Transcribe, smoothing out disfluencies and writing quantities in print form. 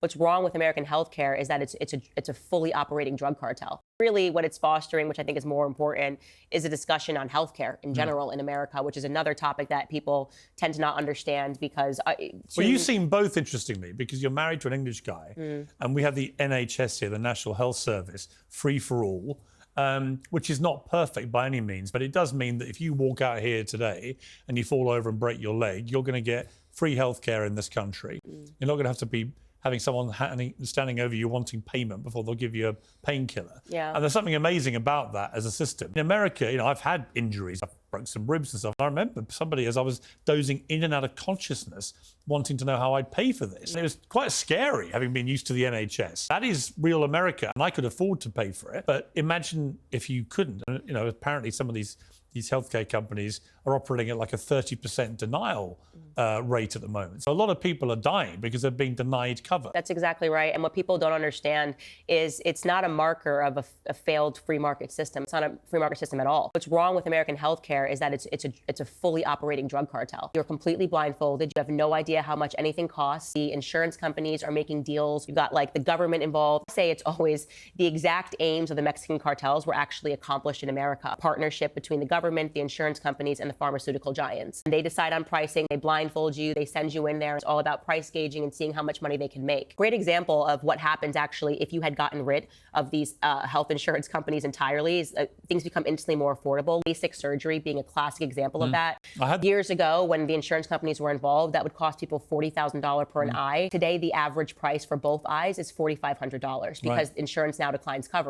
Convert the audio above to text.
What's wrong with American healthcare is that it's a fully operating drug cartel. Really, what it's fostering, which I think is more important, is a discussion on healthcare in general in America, which is another topic that people tend to not understand because. Well, you seem both interestingly because you're married to an English guy, and we have the NHS here, the National Health Service, free for all. Which is not perfect by any means, but it does mean that if you walk out here today and you fall over and break your leg, you're going to get free healthcare in this country. You're not going to have to be having someone standing over you wanting payment before they'll give you a painkiller. Yeah. And there's something amazing about that as a system. In America, I've had injuries. I've broke some ribs and stuff. I remember somebody, as I was dozing in and out of consciousness, wanting to know how I'd pay for this. It was quite scary, having been used to the NHS. That is real America, and I could afford to pay for it. But imagine if you couldn't. Apparently some of these healthcare companies are operating at like a 30% denial rate at the moment. So a lot of people are dying because they're being denied cover. That's exactly right. And what people don't understand is it's not a marker of a failed free market system. It's not a free market system at all. What's wrong with American healthcare is that it's a fully operating drug cartel. You're completely blindfolded. You have no idea how much anything costs. The insurance companies are making deals. You've got like the government involved. I say it's always the exact aims of the Mexican cartels were actually accomplished in America. A partnership between the government, the insurance companies, and the pharmaceutical giants. And they decide on pricing. They blindfold you. They send you in there. It's all about price gauging and seeing how much money they can make. Great example of what happens actually if you had gotten rid of these health insurance companies entirely is things become instantly more affordable. Basic surgery being a classic example of that. Years ago, when the insurance companies were involved, that would cost people $40,000 per an eye. Today, the average price for both eyes is $4,500 because insurance now declines coverage.